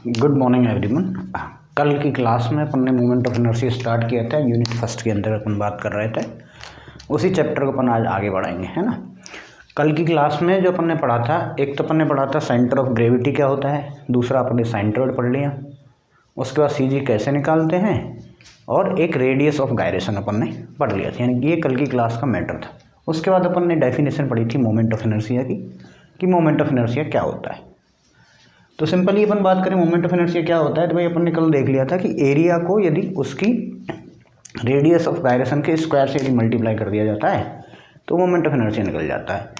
Good morning everyone. कल की class में अपन ने मोमेंट ऑफ इनर्शिया स्टार्ट किया था। यूनिट फर्स्ट के अंदर अपन बात कर रहे थे, उसी चैप्टर को अपन आज आगे बढ़ाएंगे, है ना। कल की क्लास में जो अपन ने पढ़ा था, एक तो अपन ने पढ़ा था सेंटर ऑफ ग्रेविटी क्या होता है, दूसरा अपन ने साइनटॉइड पढ़ लिया, उसके बाद सी जी कैसे निकालते हैं, और एक रेडियस ऑफ गायरेशन अपन ने पढ़ लिया था। यानी कि ये कल की क्लास का मैटर था। उसके बाद अपन ने डेफिनेशन पढ़ी थी मोमेंट ऑफ इनर्शिया की, कि मोमेंट ऑफ इनर्शिया क्या होता है। तो सिंपली अपन बात करें मोमेंट ऑफ इनर्शिया क्या होता है, तो भाई अपन ने कल देख लिया था कि एरिया को यदि उसकी रेडियस ऑफ गायरेशन के स्क्वायर से यदि मल्टीप्लाई कर दिया जाता है तो मोमेंट ऑफ इनर्शिया निकल जाता है।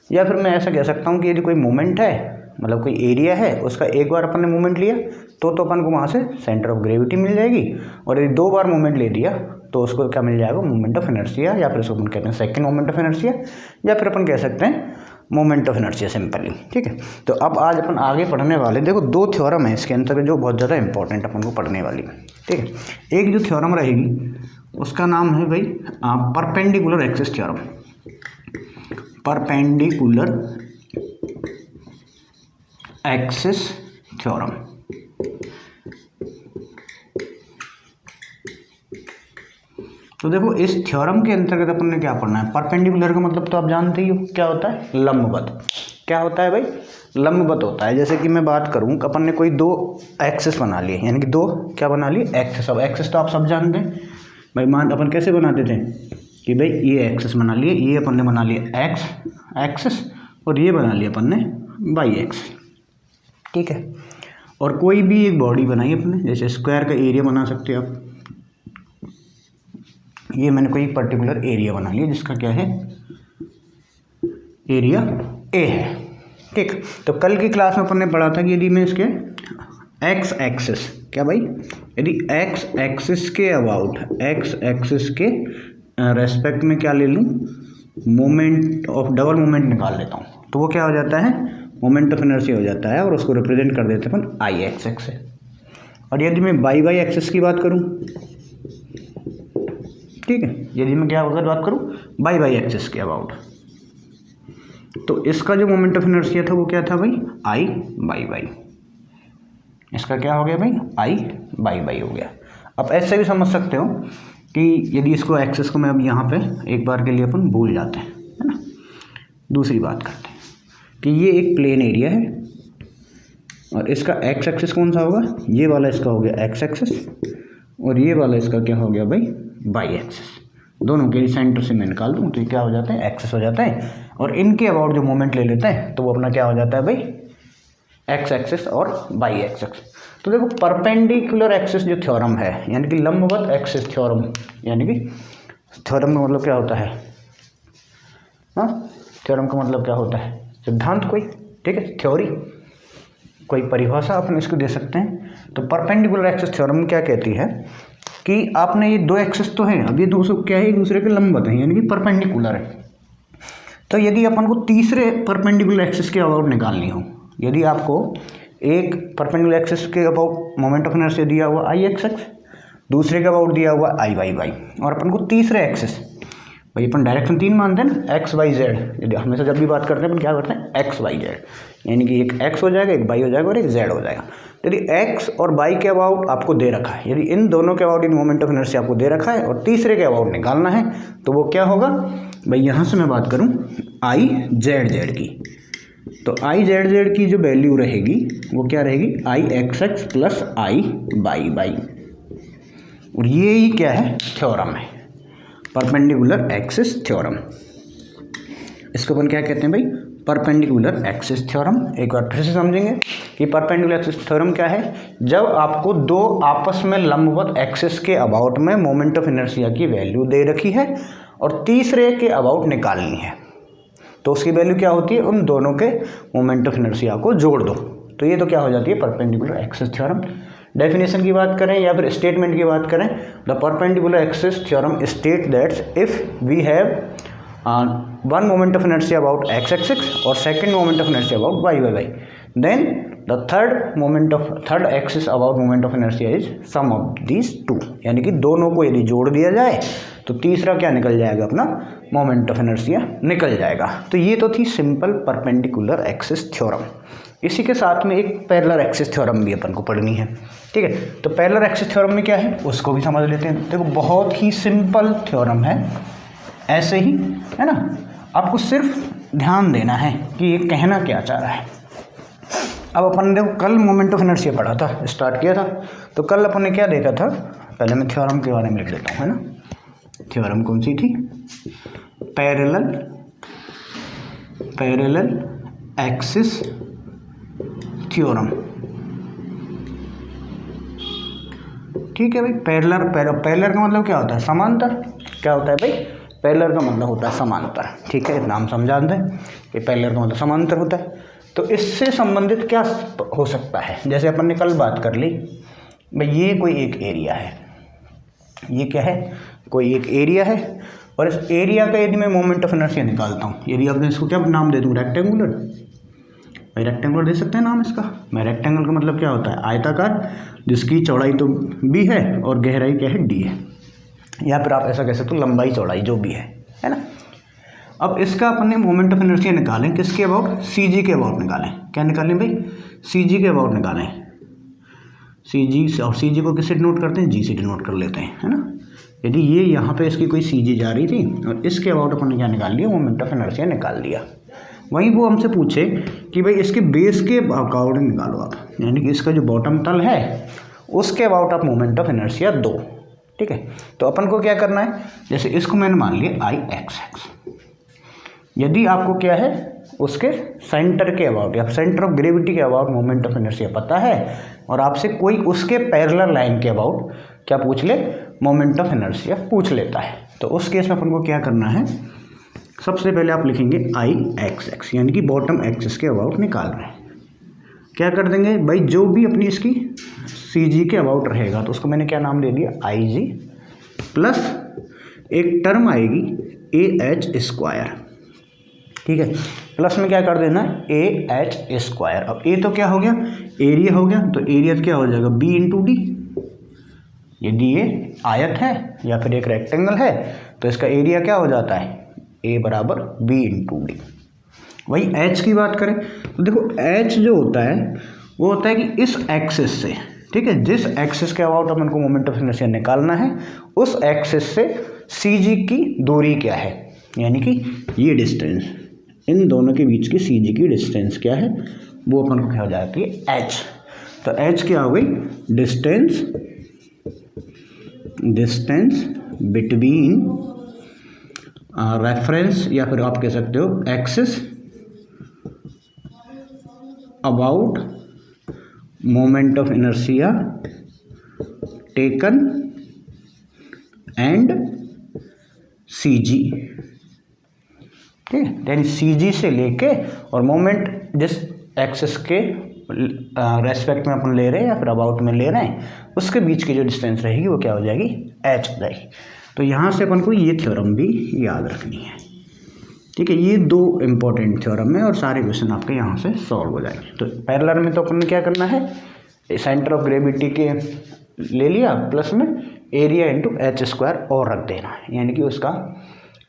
या फिर मैं ऐसा कह सकता हूँ कि यदि कोई मोमेंट है, मतलब कोई एरिया है, उसका एक बार अपन ने मोमेंट लिया तो अपन को वहाँ से सेंटर ऑफ ग्रेविटी मिल जाएगी, और यदि दो बार मोमेंट ले दिया तो उसको क्या मिल जाएगा, मोमेंट ऑफ इनर्शिया, या फिर उसको अपन कहते हैं सेकंड मोमेंट ऑफ इनर्शिया, या फिर अपन कह सकते हैं मोमेंट ऑफ इनर्शिया सिंपली। ठीक है, तो अब आज अपन आगे पढ़ने वाले, देखो दो थ्योरम है इसके अंदर जो बहुत ज़्यादा इंपॉर्टेंट अपन को पढ़ने वाली है। ठीक है, एक जो थ्योरम रहेगी उसका नाम है भाई perpendicular axis theorem. Perpendicular axis theorem. तो देखो इस थ्योरम के अंतर्गत अपन ने क्या पढ़ना है। परपेंडिकुलर का मतलब तो आप जानते ही हो क्या होता है, लंबवत। क्या होता है भाई, लंबवत होता है। जैसे कि मैं बात करूं कि अपन ने कोई दो एक्सिस बना लिए, यानी कि दो क्या बना लिए, एक्सिस। अब एक्सिस तो आप सब जानते हैं भाई, मान अपन कैसे बनाते थे कि भाई ये एक्सिस बना लिए, ये अपन ने बना लिया एक्स एक्सिस, और ये बना लिया अपन ने वाई एक्सिस। ठीक है, और कोई भी एक बॉडी बनाई अपने, जैसे स्क्वायर का एरिया बना सकते हो आप। ये मैंने कोई पर्टिकुलर एरिया बना लिया जिसका क्या है, एरिया ए है। ठीक, तो कल की क्लास में अपन ने पढ़ा था कि यदि मैं इसके एक्स एक्सिस, क्या भाई, यदि एक्स एक्सिस के अबाउट, एक्स एक्सिस के रेस्पेक्ट में क्या ले लूँ, मोमेंट ऑफ डबल मोमेंट निकाल लेता हूँ, तो वो क्या हो जाता है, मोमेंट ऑफ इनर्शिया हो जाता है, और उसको रिप्रेजेंट कर देते हैं अपन आई एक्स एक्स से। और यदि मैं वाई वाई एक्सिस की बात करूँ, ठीक है, यदि मैं क्या अगर बात करूँ बाई बाई एक्सिस के अबाउट, तो इसका जो मोमेंट ऑफ इनर्शिया था वो क्या था भाई, आई बाई बाई। इसका क्या हो गया भाई, आई बाई बाई हो गया। अब ऐसे भी समझ सकते हो कि यदि इसको एक्सिस को मैं अब यहाँ पे एक बार के लिए अपन भूल जाते हैं, है ना। दूसरी बात करते हैं कि ये एक प्लेन एरिया है, और इसका एक्स एक्सिस कौन सा होगा, ये वाला इसका हो गया एक्स एक्सिस, और ये वाला इसका क्या हो गया भाई, वाई एक्सिस। दोनों के सेंटर से मैं निकाल दूँ तो ये क्या हो जाता है, एक्सिस हो जाता है, और इनके अबाउट जो मोमेंट ले लेते हैं तो वो अपना क्या हो जाता है भाई, एक्स एक्सिस और वाई एक्सिस। तो देखो परपेंडिकुलर एक्सिस जो थ्योरम है, यानी कि लंबवत एक्सिस थ्योरम, यानी कि थ्योरम का मतलब क्या होता है, हाँ, थ्योरम का मतलब क्या होता है, सिद्धांत कोई, ठीक है, थ्योरी, कोई परिभाषा अपन इसको दे सकते हैं। तो परपेंडिकुलर एक्सिस थ्योरम क्या कहती है कि आपने ये दो एक्सिस तो हैं, अब ये दूसरे क्या है, एक दूसरे के लंबवत हैं, यानी कि परपेंडिकुलर है। तो यदि अपन को तीसरे परपेंडिकुलर एक्सिस के अबाउट निकालनी हो, यदि आपको एक परपेंडिकुलर एक्सिस के अबाउट मोमेंट ऑफ इनर्शिया दिया हुआ आई एक्स एक्स, दूसरे के अबाउट दिया हुआ आई वाई वाई, और अपन को तीसरे एक्सिस, भाई अपन डायरेक्शन तीन मानते हैं ना, एक्स वाई जेड। यदि हमेशा जब भी बात करते हैं अपन क्या करते हैं, एक्स वाई जेड, यानी कि एक एक्स हो जाएगा, एक वाई हो जाएगा, और एक जेड हो जाएगा। यदि एक्स और वाई के अबाउट आपको दे रखा है, यदि इन दोनों के about in moment of inertia आपको दे रखा है, और तीसरे के अबाउट निकालना है, तो वो क्या होगा भाई, यहाँ से मैं बात करूँ आई जेड जेड की, तो आई जेड जेड की जो वैल्यू रहेगी वो क्या रहेगी, आई एक्स एक्स प्लस आई वाई वाई। और ये ही क्या है, थ्योरम है, परपेंडिकुलर एक्सिस थ्योरम। इसको अपन क्या कहते हैं भाई, परपेंडिकुलर एक्सिस थ्योरम। एक बार फिर से समझेंगे कि परपेंडिकुलर एक्सिस थ्योरम क्या है, जब आपको दो आपस में लंबवत एक्सिस के अबाउट में मोमेंट ऑफ इनर्शिया की वैल्यू दे रखी है और तीसरे के अबाउट निकालनी है, तो उसकी वैल्यू क्या होती है, उन दोनों के मोमेंट ऑफ इनर्शिया को जोड़ दो, तो ये तो क्या हो जाती है, परपेंडिकुलर एक्सिस थ्योरम। डेफिनेशन की बात करें या फिर स्टेटमेंट की बात करें, the perpendicular axis theorem state that if we have one moment of inertia about X axis और second moment of inertia about Y Y Y, then the third axis about moment of inertia is sum of these two, यानी कि दोनों को यदि जोड़ दिया जाए तो तीसरा क्या निकल जाएगा, अपना मोमेंट ऑफ इनर्शिया निकल जाएगा। तो ये तो थी सिंपल परपेंडिकुलर एक्सिस थ्योरम। इसी के साथ में एक पैरेलल एक्सिस थ्योरम भी अपन को पढ़नी है, ठीक है। तो पैरेलल एक्सिस थ्योरम में क्या है उसको भी समझ लेते हैं। देखो बहुत ही सिंपल थ्योरम है, ऐसे ही है ना, आपको सिर्फ ध्यान देना है कि ये कहना क्या चाह रहा है। अब अपन ने देखो कल मोमेंट ऑफ इनर्शिया पढ़ा था, स्टार्ट किया था, तो कल अपन ने क्या देखा था, पहले मैं थ्योरम के बारे में लिख देता हूँ, है ना। थ्योरम कौन सी थी, पैरेलल एक्सिस थ्योरम, ठीक है भाई। पैरेलल का मतलब क्या होता है, समांतर। क्या होता है भाई, पैरेलल का मतलब होता है समांतर, ठीक है, नाम समझा दें कि पैरेलल का मतलब समांतर होता है। तो इससे संबंधित क्या हो सकता है, जैसे अपन ने कल बात कर ली भाई, ये कोई एक एरिया है, ये क्या है, कोई एक एरिया है, और इस एरिया का यदि मैं मोमेंट ऑफ इनर्शिया निकालता हूँ, यदि अब मैं इसको क्या नाम दे दूँ, रेक्टेंगुलर, भाई रेक्टेंगुलर दे सकते हैं नाम इसका। मैं रेक्टेंगल का मतलब क्या होता है, आयताकार जिसकी चौड़ाई तो b है और गहराई क्या है, d है, या फिर आप ऐसा कह सकते हो लंबाई चौड़ाई जो भी है ना। अब इसका अपन ने मोमेंट ऑफ इनर्शिया निकालें, किसके अबाउट, सी जी के अबाउट निकालें। क्या निकालें भाई, सी जी के अबाउट निकालें। सी जी, और सी जी को किससे डिनोट करते हैं, जी से डिनोट कर लेते हैं, है ना। यदि ये यहाँ पे इसकी कोई सी जी जा रही थी और इसके अबाउट अपन ने क्या निकाल लिया, मोमेंट ऑफ इनर्शिया निकाल लिया। वहीं वो हमसे पूछे कि भाई इसके बेस के अकॉर्डिंग निकालो आप, यानी कि इसका जो बॉटम तल है उसके अबाउट आप मोमेंट ऑफ इनर्शिया दो, ठीक है। तो अपन को क्या करना है, जैसे इसको मैंने मान लिया आई एक्स एक्स, यदि आपको क्या है उसके सेंटर के अबाउट या सेंटर ऑफ ग्रेविटी के अबाउट मोमेंट ऑफ इनर्शिया पता है, और आपसे कोई उसके पैरेलल लाइन के अबाउट क्या पूछ ले, मोमेंट ऑफ इनर्शिया पूछ लेता है, तो उस केस में अपन को क्या करना है, सबसे पहले आप लिखेंगे आई एक्स एक्स, यानी कि बॉटम एक्सिस के अबाउट निकाल रहे हैं। क्या कर देंगे भाई, जो भी अपनी इसकी सी जी के अबाउट रहेगा तो उसको मैंने क्या नाम दे दिया, आई जी, प्लस एक टर्म आएगी ए एच स्क्वायर, ठीक है, प्लस में क्या कर देना है, ए एच स्क्वायर। अब ए तो क्या हो गया, एरिया हो गया, तो एरिया क्या हो जाएगा, बी इंटू डी। यदि ये आयत है या फिर एक रेक्टेंगल है तो इसका एरिया क्या हो जाता है, ए बराबर बी इंटू डी। वही एच की बात करें तो देखो एच जो होता है वो होता है कि इस एक्सिस से, ठीक है, जिस एक्सिस के अबाउट अपन को मोमेंट ऑफ इनर्शिया निकालना है उस एक्सिस से सी जी की दूरी क्या है, यानी कि ये डिस्टेंस, इन दोनों के बीच की सी जी की डिस्टेंस क्या है, वो अपन को क्या हो जाती है, एच। तो एच क्या हो गई, डिस्टेंस बिटवीन रेफरेंस, या फिर आप कह सकते हो axis about moment of inertia taken and C G, ठीक है, यानी सी जी से लेके और मोमेंट जिस एक्सिस के रेस्पेक्ट में अपन ले रहे हैं या फिर अबाउट में ले रहे हैं उसके बीच की जो डिस्टेंस रहेगी वो क्या हो जाएगी, एच हो जाएगी। तो यहाँ से अपन को ये थ्योरम भी याद रखनी है, ठीक है। ये दो इम्पोर्टेंट थ्योरम है और सारे क्वेश्चन आपके यहाँ से सॉल्व हो जाएंगे। तो पैरेलल में तो अपन ने क्या करना है, सेंटर ऑफ ग्रेविटी के ले लिया, प्लस में एरिया इंटू एच स्क्वायर और रख देना है, यानी कि उसका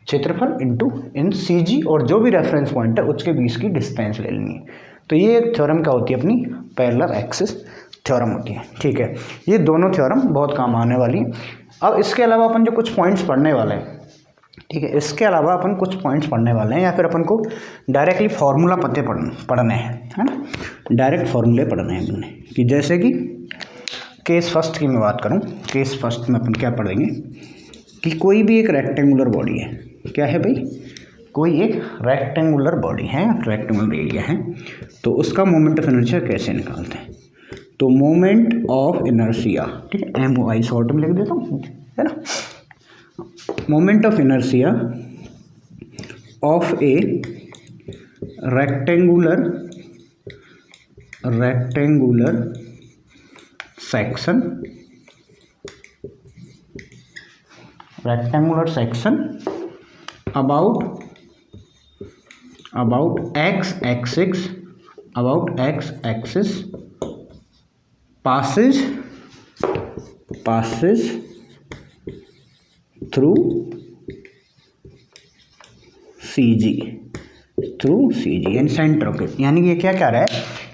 क्षेत्रफल इंटू इन सी जी और जो भी रेफरेंस पॉइंट है उसके बीच की डिस्टेंस ले लेनी है। तो ये एक थ्योरम क्या होती है, अपनी पैरेलल एक्सिस थ्योरम होती है, ठीक है। ये दोनों थ्योरम बहुत काम आने वाली हैं। अब इसके अलावा अपन जो कुछ पॉइंट्स पढ़ने वाले हैं, ठीक है, इसके अलावा अपन कुछ पॉइंट्स पढ़ने वाले हैं या फिर अपन को डायरेक्टली फार्मूला पढ़ने हैं, है ना, डायरेक्ट फार्मूले पढ़ने हैं हमने, कि जैसे कि केस फर्स्ट की मैं बात करूं, केस फर्स्ट में अपन क्या पढ़ेंगे कि कोई भी एक रेक्टेंगुलर बॉडी है, क्या है भाई, कोई एक रेक्टेंगुलर बॉडी है, रेक्टेंगुलर एरिया है, तो उसका मोमेंट ऑफ इनर्शिया कैसे निकालते हैं। तो मोमेंट ऑफ इनर्शिया, ठीक है, एम ओ आई शॉर्ट में लिख देता हूँ, है ना, moment of inertia of A rectangular section about x axis passes through CG यानी सेंटर ऑफ, यानी कि ये क्या कह रहा है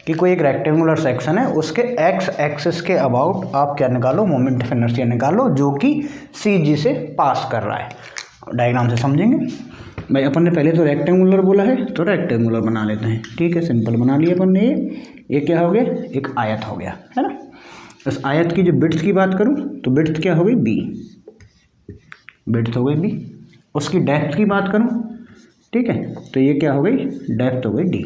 कि कोई एक रेक्टेंगुलर सेक्शन है, उसके एक्स एक्सिस के अबाउट आप क्या निकालो, मोमेंट ऑफ इनर्शिया निकालो, जो कि सी जी से पास कर रहा है। डायग्राम से समझेंगे भाई। अपन ने पहले तो रेक्टेंगुलर बोला है तो रेक्टेंगुलर बना लेते हैं, ठीक है, सिंपल बना लिया अपन ने। ये क्या हो गया, एक आयत हो गया, है ना। इस आयत की जो बिड्थ की बात करूं तो बिड्थ क्या हो गई, बी, बिड्थ हो गई बी। उसकी डेप्थ की बात करूं, ठीक है, तो ये क्या हो गई, डेप्थ हो गई डी।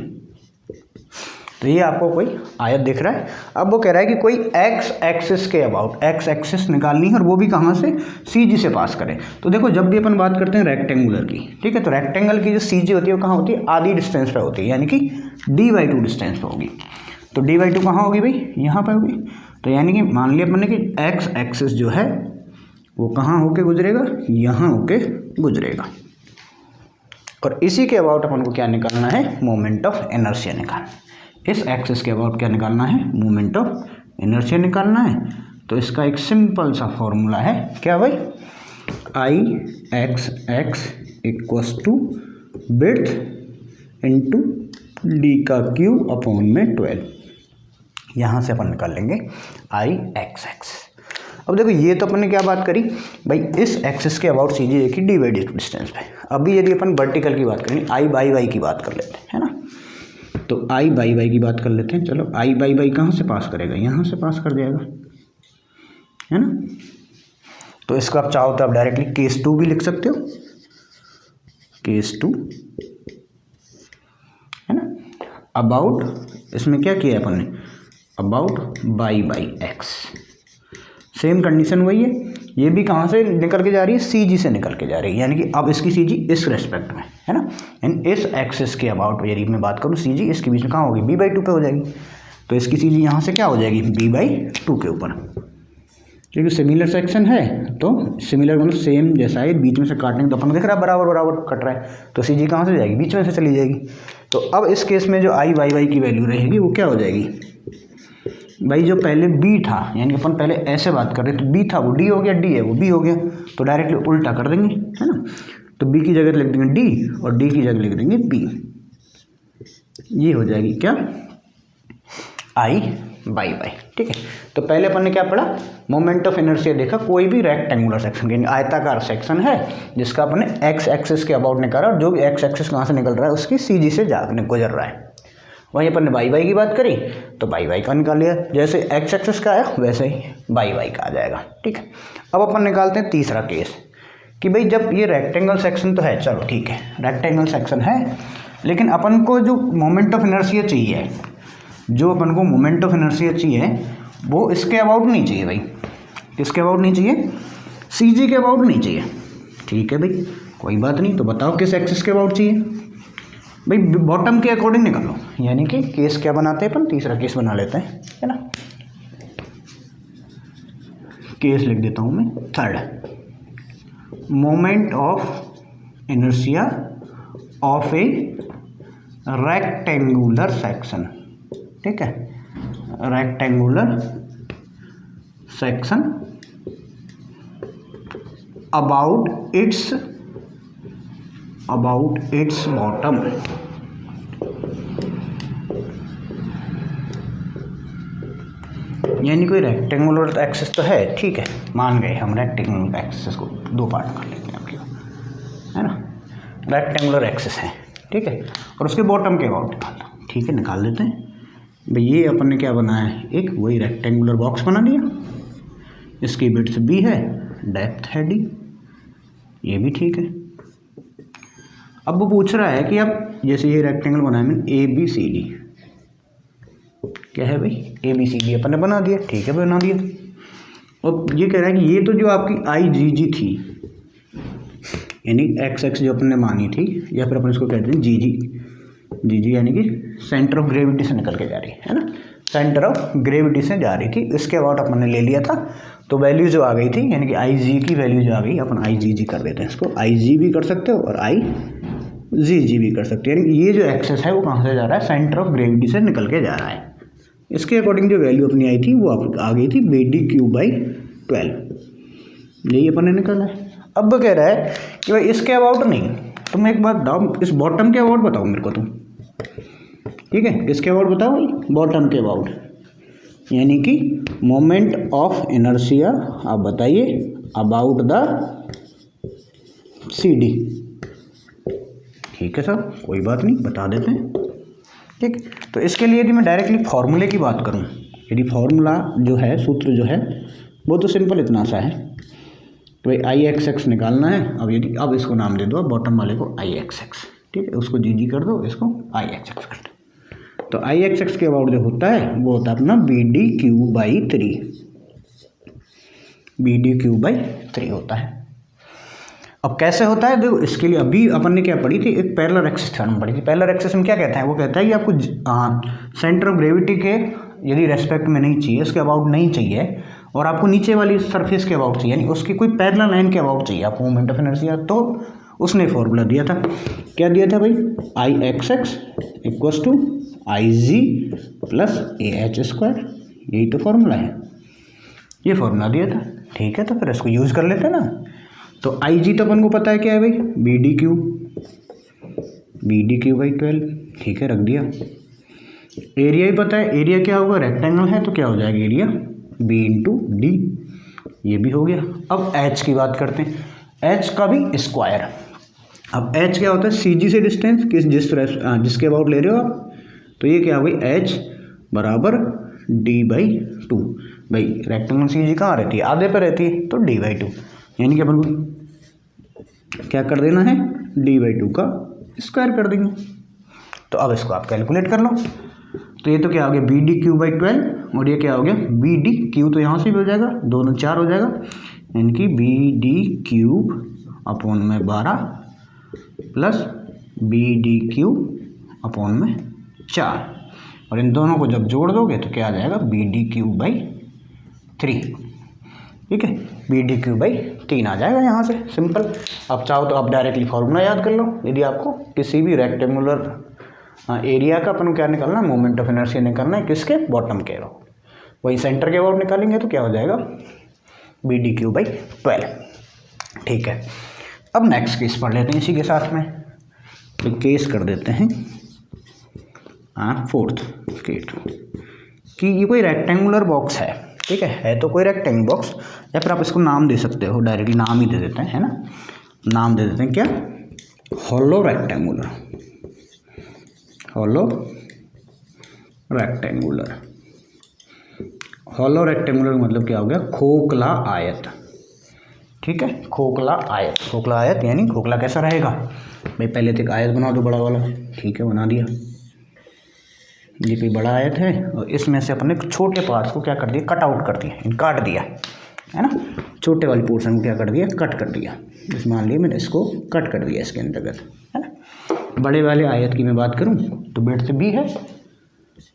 तो ये आपको कोई आयत दिख रहा है। अब वो कह रहा है कि कोई एक्स एक्सिस के अबाउट एक्स एक्सिस निकालनी है, और वो भी कहाँ से, सी जी से पास करें। तो देखो जब भी अपन बात करते हैं रेक्टेंगुलर की, ठीक है, तो रेक्टेंगल की जो सी जी होती है वो कहाँ होती है, आधी डिस्टेंस पे होती है, यानी कि d/2 डिस्टेंस पे होगी। तो d/2 कहाँ होगी भाई, यहाँ पे होगी। तो यानी कि मान लिया अपन ने कि एक्स एक्सिस जो है वो कहाँ होके गुजरेगा, यहाँ होके गुजरेगा। और इसी के अबाउट अपन को क्या निकालना है, मोमेंट ऑफ इनर्शिया निकालना। इस एक्सिस के अबाउट क्या निकालना है, मोमेंट ऑफ इनर्शिया निकालना है। तो इसका एक सिंपल सा फॉर्मूला है, क्या भाई, I X X equals to breadth into D का क्यूब अपॉन में 12। यहाँ से अपन निकाल लेंगे आई एक्स एक्स। अब देखो ये तो अपन ने क्या बात करी भाई, इस एक्सिस के अबाउट सी जी देखी d/2 डिस्टेंस पे। अभी यदि अपन वर्टिकल की बात करें, आई बाई वाई की बात कर लेते हैं, है ना। तो आई बाई वाई की बात कर लेते हैं। चलो आई बाई वाई कहाँ से पास करेगा, यहाँ से पास कर जाएगा, है ना। तो इसको आप चाहो तो आप डायरेक्टली केस 2 भी लिख सकते हो, केस 2, है ना। अबाउट इसमें क्या किया अपन ने, about by by x, same condition वही है। ये भी कहाँ से निकल के जा रही है, सी जी से निकल के जा रही है, यानी कि अब इसकी सी जी इस रेस्पेक्ट में, है ना। एंड इस एक्सिस के अबाउट यदि मैं बात करूँ सी जी, इसके बीच में कहाँ होगी, b/2 पे हो जाएगी। तो इसकी सी जी यहाँ से क्या हो जाएगी, b/2 के ऊपर। क्योंकि सिमिलर सेक्शन है तो सिमिलर मतलब सेम जैसा है, बीच में से काटने के तो अपन को दिख रहा है बराबर बराबर कट रहा है, तो सी जी कहाँ से जाएगी, बीच में से चली जाएगी। तो अब इस केस में जो आई वाई वाई की वैल्यू रहेगी वो क्या हो जाएगी भाई, जो पहले b था, यानी अपन पहले ऐसे बात कर रहे तो b था वो d हो गया, d है वो b हो गया, तो डायरेक्टली उल्टा कर देंगे, है ना। तो b की जगह लिख देंगे d और d की जगह लिख देंगे b। ये हो जाएगी क्या, i बाई बाई, ठीक है। तो पहले अपन ने क्या पढ़ा, मोमेंट ऑफ इनर्शिया देखा, कोई भी रेक्टेंगुलर सेक्शन यानी आयताकार सेक्शन है जिसका अपन ने एक्स एक्सिस के अबाउट निकाला, और जो भी एक्स एक्सिस कहाँ से निकल रहा है उसकी सी जी से गुजर रहा है। वहीं अपन ने बाई बाई की बात करी तो बाई बाई का निकाल लिया, जैसे एक्स एक्सिस का आया वैसे ही बाई बाई का आ जाएगा, ठीक है। अब अपन निकालते हैं तीसरा केस कि भाई जब ये रेक्टेंगल सेक्शन तो है, चलो ठीक है रेक्टेंगल सेक्शन है, लेकिन अपन को जो मोमेंट ऑफ इनर्शिया चाहिए, जो अपन को मोमेंट ऑफ इनर्शिया चाहिए वो इसके अबाउट नहीं चाहिए भाई, किसके अबाउट नहीं चाहिए, सी जी के अबाउट नहीं चाहिए, ठीक है भाई, कोई बात नहीं। तो बताओ किस एक्सिस के अबाउट चाहिए भाई, बॉटम के अकॉर्डिंग निकालो, यानी कि केस क्या बनाते हैं अपन, तीसरा केस बना लेते हैं, है ना। केस लिख देता हूं मैं third, moment of inertia of A rectangular section, ठीक है, rectangular section about it's bottom, यानी कोई रेक्टेंगुलर एक्सिस तो है, ठीक है, मान गए हम रेक्टेंगुलर एक्सिस को दो पार्ट कर लेते हैं आपके, है ना। रेक्टेंगुलर एक्सिस है, ठीक है, और उसके बॉटम के अबाउट निकाल दो, ठीक है, निकाल लेते हैं भाई। ये अपन ने क्या बनाया है, एक वही रेक्टेंगुलर बॉक्स बना लिया, इसकी विड्थ b है, डेप्थ है d, ये भी ठीक है। अब वो पूछ रहा है कि अब जैसे ये रेक्टेंगल बनाया मैंने ABCD, क्या है भाई ABCD अपन ने बना दिया, ठीक है बना दिया। और ये कह रहा है कि ये तो जो आपकी IGG थी, यानी एक्स एक्स जो अपन ने मानी थी, या फिर अपन इसको कहते हैं GG यानी कि सेंटर ऑफ ग्रेविटी से निकल के जा रही है ना, सेंटर ऑफ ग्रेविटी से जा रही थी, इसके अबाउट अपन ने ले लिया था। तो वैल्यू जो आ गई थी, यानी कि IG की वैल्यू जो आ गई, अपन IGG कर देते हैं, इसको IG भी कर सकते हो और IGG भी कर सकते हो। यानी ये जो एक्सेस है वो कहाँ से जा रहा है, सेंटर ऑफ ग्रेविटी से निकल के जा रहा है। इसके अकॉर्डिंग जो वैल्यू अपनी आई थी वो आ गई थी BD3/12, यही अपन ने निकाला है। अब कह रहा है कि भाई इसके अबाउट नहीं, तुम एक बात बताओ, इस बॉटम के अबाउट बताओ मेरे को तुम, ठीक है, किसके अबाउट बताओ भाई, बॉटम के अबाउट, यानी कि मोमेंट ऑफ इनर्शिया आप बताइए अबाउट द सी डी। ठीक है सर, कोई बात नहीं, बता देते हैं। ठीक, तो इसके लिए यदि मैं डायरेक्टली फॉर्मूले की बात करूं, यदि फॉर्मूला जो है, सूत्र जो है वो तो सिंपल इतना सा है, तो भाई आई एक्स एक्स निकालना है। अब इसको नाम दे दो बॉटम वाले को आई एक्स एक्स। ठीक है, उसको जी जी कर दो, इसको आई एक्स एक्स कर दो। तो आई एक्स एक्स के अबाउट जो होता है वो होता है अपना B D cube by 3, B D cube by 3 होता है। अब कैसे होता है देखो, इसके लिए अभी अपन ने क्या पढ़ी थी, एक पैरेलल एक्सिस थ्योरम पढ़ी थी। पैरेलल एक्सिस में क्या कहता है, वो कहता है कि आपको सेंटर ऑफ ग्रेविटी के यदि रेस्पेक्ट में नहीं चाहिए, उसके अबाउट नहीं चाहिए, और आपको नीचे वाली सरफेस के अबाउट चाहिए, यानी उसकी कोई पैरेलल लाइन के अबाउट चाहिए आपको मोमेंट ऑफ इनर्शिया, तो उसने फॉर्मूला दिया था। क्या दिया था भाई, I X X equals to I G plus A H square, यही तो फॉर्मूला है, ये फॉर्मूला दिया था। ठीक है, तो फिर इसको यूज़ कर लेते हैं ना। तो आई जी तो अपन को पता है क्या है भाई, बी डी क्यू बाई 12। ठीक है, रख दिया। एरिया ही पता है, एरिया क्या होगा, रेक्टेंगल है तो क्या हो जाएगा एरिया बी इंटू डी, ये भी हो गया। अब एच की बात करते हैं, एच का भी स्क्वायर। अब एच क्या होता है, सी जी से डिस्टेंस जिसके अबाउट ले रहे हो आप, तो ये क्या हो गई, एच बराबर डी बाई 2। भाई रेक्टेंगल सी जी कहाँ रहती है, आधे पे रहती है, तो डी बाई 2, यानी कि अपन को क्या कर देना है, डी बाई 2 का स्क्वायर कर देंगे। तो अब इसको आप कैलकुलेट कर लो। तो ये तो क्या हो गया, बी डी क्यू बाई 12, और ये क्या हो गया, बी डी क्यू तो यहाँ से भी हो जाएगा, दोनों 4 हो जाएगा, यानी कि बी डी क्यूब अपॉन में 12 plus B D cube upon में 4, और इन दोनों को जब जोड़ दोगे तो क्या आ जाएगा, बी डी क्यूब बाई 3। ठीक है, बी डी क्यूब बाई 3 आ जाएगा यहाँ से, सिंपल। आप चाहो तो आप डायरेक्टली फॉर्मूला याद कर लो। यदि आपको किसी भी रेक्टेंगुलर एरिया का अपन क्या निकालना है, मोमेंट ऑफ इनर्शिया निकालना है, किसके, बॉटम के अबाउट, वही सेंटर के अबाउट निकालेंगे तो क्या हो जाएगा, बी डी क्यू बाई 12। ठीक है, अब नेक्स्ट केस पढ़ लेते हैं इसी के साथ में। तो केस कर देते हैं 4th केस कि ये कोई रेक्टेंगुलर बॉक्स है। ठीक है तो कोई रेक्टेंगल बॉक्स, या फिर आप इसको नाम दे सकते हो, डायरेक्टली नाम ही दे देते हैं, है ना, नाम दे देते हैं क्या, hollow rectangular, hollow rectangular. Hollow rectangular मतलब क्या हो गया, खोखला आयत। ठीक है, खोखला आयत, खोखला आयत यानी खोखला कैसा रहेगा भाई, पहले तो एक आयत बना दो बड़ा वाला। ठीक है, बना दिया, ये कोई बड़ा आयत है, और इसमें से अपने छोटे पार्ट्स को क्या कर दिया, कट आउट कर दिया, काट दिया, है ना, छोटे वाली पोर्शन को क्या कर दिया, कट कर दिया। जैसे मान लिया मैंने इसको कट कर दिया इसके अंतर्गत, है ना। बड़े वाले आयत की मैं बात करूं तो विड्थ बी है,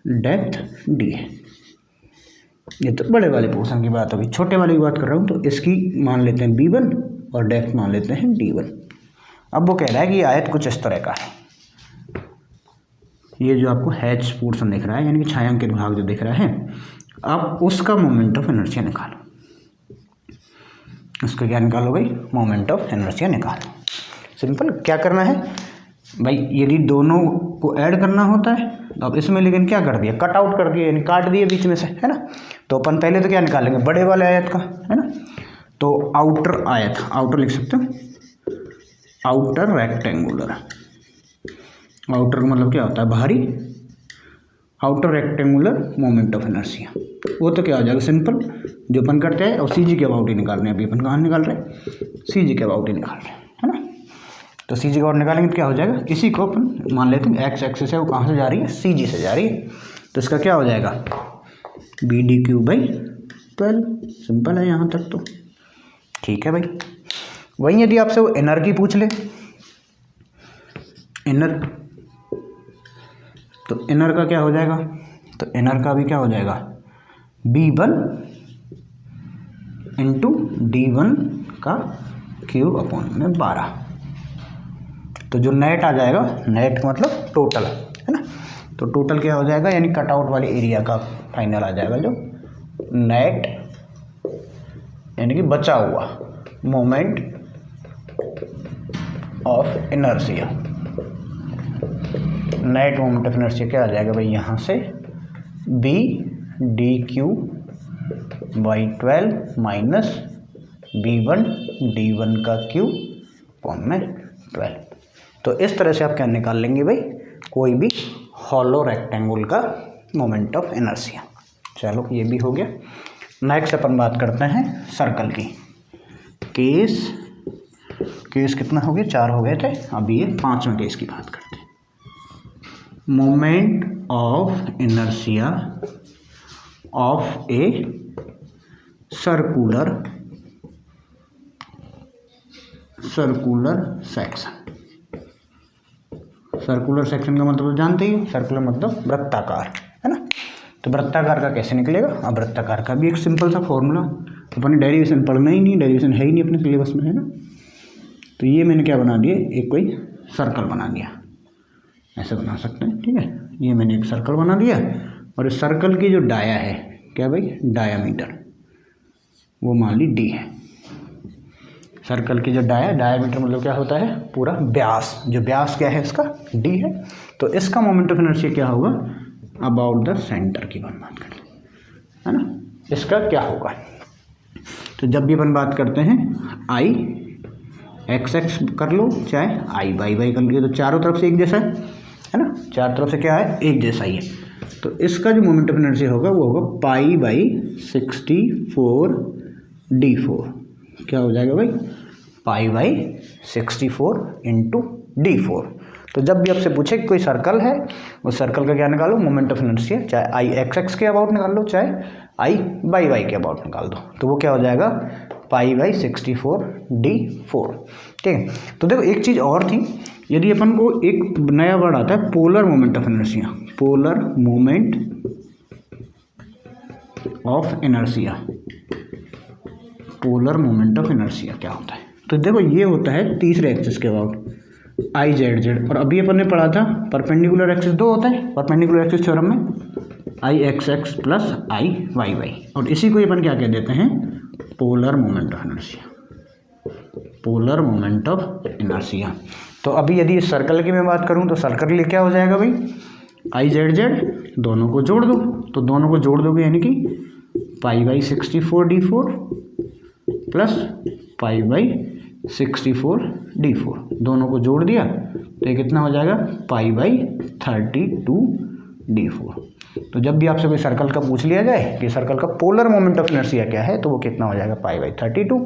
डेप्थ डी है, ये तो बड़े वाले पोर्शन की बात होगी। छोटे वाले की बात कर रहा हूँ तो इसकी मान लेते हैं B1 और डेप्थ मान लेते हैं D1। अब वो कह रहा है कि ये आयत कुछ इस तरह का है, ये जो आपको हैच पोर्शन दिख रहा है, यानी कि छायांकित भाग जो दिख रहा है, आप उसका मोमेंट ऑफ इनर्शिया निकालो। उसका क्या निकालो भाई, मोमेंट ऑफ इनर्शिया निकालो। सिंपल, क्या करना है भाई, यदि दोनों को ऐड करना होता है तो अब इसमें लेकिन क्या कर दिया, कट आउट कर दिया, यानी काट दिए बीच में से, है ना। तो अपन पहले तो क्या निकालेंगे, बड़े वाले आयत का, है ना। तो आउटर आयत, आउटर लिख सकते हो, आउटर रेक्टेंगुलर। आउटर का मतलब क्या होता है, बाहरी। Outer rectangular moment of inertia, वो तो क्या हो जाएगा, सिंपल जो अपन करते हैं। और सी जी के अबाउट ही निकाल रहे हैं, अभी अपन कहाँ निकाल रहे हैं, सी जी के अबाउट ही निकाल रहे हैं, है ना। तो सी जी के अबाउट निकालेंगे तो क्या हो जाएगा, इसी को अपन मान लेते हैं एक्स एक्सिस है, वो कहाँ से जा रही है, सी जी से जा रही है। तो इसका क्या हो जाएगा, B D cube by 12। Simple है यहाँ तक तो, ठीक है भाई। वहीं यदि आपसे वो इनर की पूछ ले, इनर, तो इनर का क्या हो जाएगा, तो इनर का भी क्या हो जाएगा, B1 इंटू D1 का क्यूब अपॉन में 12। तो जो नेट आ जाएगा, नेट मतलब टोटल, है ना। तो टोटल क्या हो जाएगा, यानी कटआउट वाले एरिया का फाइनल आ जाएगा जो नेट, यानी कि बचा हुआ moment of inertia, net moment of inertia क्या आ जाएगा भाई यहाँ से B D cube by 12 minus B1 D1 का क्यू फॉर्म में 12। तो इस तरह से आप क्या निकाल लेंगे भाई कोई भी हॉलो रेक्टेंगल का मोमेंट ऑफ इनर्शिया। चलो ये भी हो गया। नेक्स्ट अपन बात करते हैं सर्कल की। केस कितना हो गया 4 हो गए थे, अभी ये 5वें केस की बात करते हैं। Moment of inertia of a circular section. Circular section का मतलब जानते ही हो, सर्कुलर मतलब वृत्ताकार, है ना। तो वृत्ताकार का कैसे निकलेगा? अब वृत्ताकार का भी एक सिंपल सा फॉर्मूला, अपने डेरिवेशन पढ़ना ही नहीं, डेरिवेशन है ही नहीं अपने सिलेबस में, है ना। तो ये मैंने क्या बना दिया, एक कोई सर्कल बना दिया, ऐसे बना सकते हैं, ठीक है। ये मैंने एक सर्कल बना दिया और इस सर्कल की जो डाया है क्या भाई, डायामीटर, वो मान ली डी है। सर्कल की जो डायामीटर मतलब क्या होता है, पूरा व्यास, जो व्यास क्या है इसका डी है। तो इसका मोमेंट ऑफ इनर्शिया क्या होगा, अबाउट द सेंटर की बात करते हैं, है ना। इसका क्या होगा, तो जब भी अपन बात करते हैं आई एक्स एक्स कर लो चाहे आई वाई वाई कर लो, तो चारों तरफ से एक जैसा है ना, चारों तरफ से क्या है एक जैसा ही है। तो इसका जो मोमेंट ऑफ इनर्शिया होगा वो होगा पाई बाई 64 D4। क्या हो जाएगा भाई, पाई बाई 64 इंटू D4। तो जब भी आपसे पूछे कि कोई सर्कल है, उस सर्कल का क्या निकालो, मोमेंट ऑफ इनर्शिया, चाहे आई एक्स एक्स के अबाउट निकाल लो चाहे आई वाई वाई के अबाउट निकाल दो, तो वो क्या हो जाएगा पाई बाई 64 D4, ठीक है। तो देखो एक चीज़ और थी, यदि अपन को एक नया वर्ड आता है polar moment of inertia, polar moment of inertia, polar moment of inertia क्या होता है, तो देखो ये होता है तीसरे एक्सिस के अबाउट आई जेड जेड। और अभी अपन ने पढ़ा था परपेंडिकुलर एक्सिस 2 होता है परपेंडिकुलर एक्सिस थ्योरम में, आई एक्स एक्स प्लस आई वाई वाई, और इसी को अपन क्या कह देते हैं, polar moment of inertia, polar moment of inertia. तो अभी यदि इस सर्कल की मैं बात करूं तो सर्कल के लिए क्या हो जाएगा भाई, आई जेड जेड दोनों को जोड़ दो, तो दोनों को जोड़ दोगे यानी कि pi by 64 D4 plus pi by 64 D4, दोनों को जोड़ दिया तो ये कितना हो जाएगा, पाई बाई 32 D4। तो जब भी आपसे कोई सर्कल का पूछ लिया जाए कि सर्कल का पोलर मोमेंट ऑफ इनर्शिया क्या है, तो वो कितना हो जाएगा पाई बाई 32,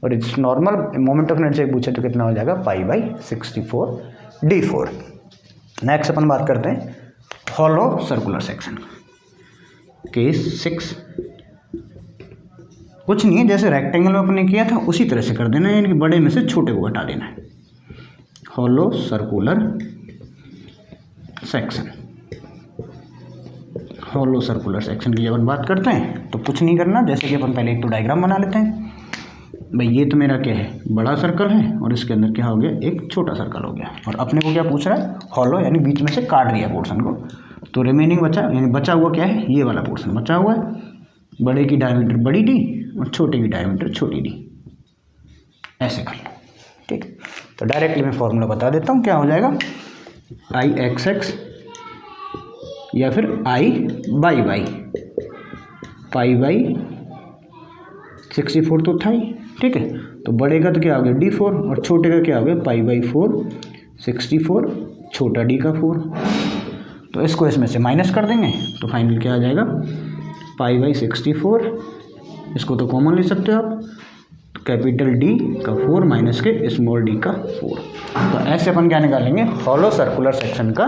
और it's normal moment of inertia पूछे तो कितना हो जाएगा पाई बाई 64 D4। नेक्स्ट अपन बात करते हैं हॉलो सर्कुलर सेक्शन। केस 6 कुछ नहीं है, जैसे रेक्टेंगल में अपने किया था उसी तरह से कर देना है, यानी कि बड़े में से छोटे को घटा देना है। Hollow circular section, hollow circular section की जब अपन बात करते हैं तो कुछ नहीं करना, जैसे कि अपन पहले एक तो डायग्राम बना लेते हैं भाई। ये तो मेरा क्या है, बड़ा सर्कल है और इसके अंदर क्या हो गया, एक छोटा सर्कल हो गया, और अपने को क्या पूछ रहा है, हॉलो, यानी बीच में से काट दिया पोर्शन को, तो रिमेनिंग बचा, यानी बचा हुआ क्या है, ये वाला पोर्शन बचा हुआ है। बड़े की डायमीटर बड़ी डी और छोटे की डायमीटर छोटी डी, ऐसे कर लो, ठीक। तो डायरेक्टली मैं फॉर्मूला बता देता हूँ, क्या हो जाएगा, आई एक्स एक्स या फिर आई वाई वाई, पाई बाई 64 तो था ही, ठीक है। तो बड़े का तो क्या हो गया D4 और छोटे का क्या हो गया पाई बाई 4 64, छोटा डी का 4। तो इसको इसमें से माइनस कर देंगे तो फाइनल क्या आ जाएगा, पाई बाई 64, इसको तो कॉमन ले सकते हो आप, कैपिटल डी का 4 माइनस के स्मॉल डी का 4। तो ऐसे अपन क्या निकालेंगे, हॉलो सर्कुलर सेक्शन का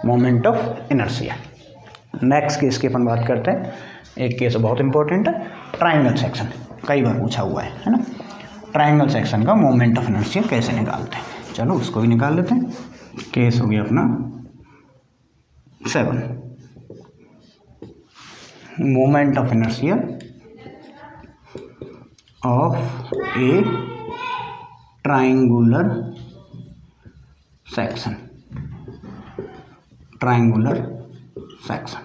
moment of inertia. Next case की अपन बात करते हैं, एक केस बहुत इंपॉर्टेंट है, ट्राइंगल सेक्शन, कई बार पूछा हुआ है ना। ट्राइंगल सेक्शन का मोमेंट ऑफ इनर्शिया कैसे निकालते हैं, चलो उसको भी निकाल लेते हैं। केस हो गया अपना 7, moment of inertia of a triangular section, triangular section.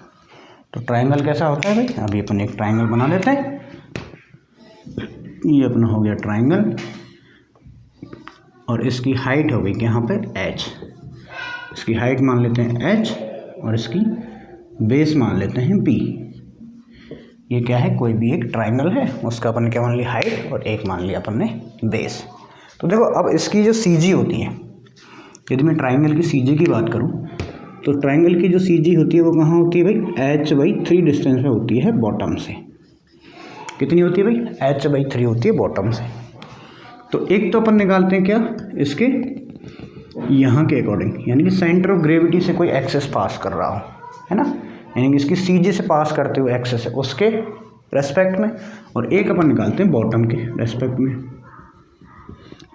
तो ट्राइंगल कैसा होता है भाई, अभी अपन एक ट्राइंगल बना लेते हैं। ये अपना हो गया ट्राइंगल और इसकी हाइट हो गई यहाँ पे h, इसकी हाइट मान लेते हैं h और इसकी बेस मान लेते हैं b। ये क्या है, कोई भी एक ट्राइंगल है, उसका अपन ने क्या मान लिया, हाइट, और एक मान लिया अपन ने बेस। तो देखो अब इसकी जो CG होती है, यदि मैं ट्राइंगल की CG की बात करूं तो ट्राइंगल की जो CG होती है वो कहाँ होती है भाई, h/3 डिस्टेंस में होती है बॉटम से। कितनी होती है भाई, h/3 होती है बॉटम से। तो एक तो अपन निकालते हैं क्या, इसके यहाँ के अकॉर्डिंग, यानी कि सेंटर ऑफ ग्रेविटी से कोई एक्सेस पास कर रहा हो, है ना, यानी कि इसकी CG से पास करते हुए एक्सेस है उसके रेस्पेक्ट में, और एक अपन निकालते हैं बॉटम के रेस्पेक्ट में।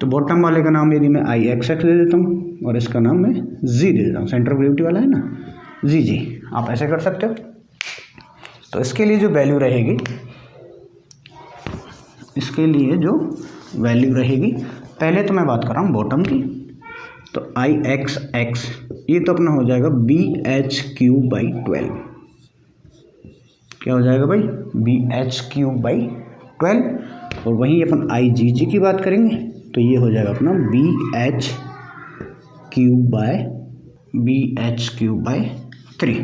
तो बॉटम वाले का नाम यदि मैं IXX दे देता हूँ और इसका नाम मैं G दे देता हूँ, सेंटर ऑफ ग्रेविटी वाला है ना, GG, आप ऐसे कर सकते हो। तो इसके लिए जो वैल्यू रहेगी, इसके लिए जो वैल्यू रहेगी, पहले तो मैं बात कर रहा हूँ बॉटम की, तो IXX ये तो अपना हो जाएगा BH3/12। क्या हो जाएगा भाई, BH3/12। और वहीं अपन IGG की बात करेंगे तो ये हो जाएगा अपना BH3/3।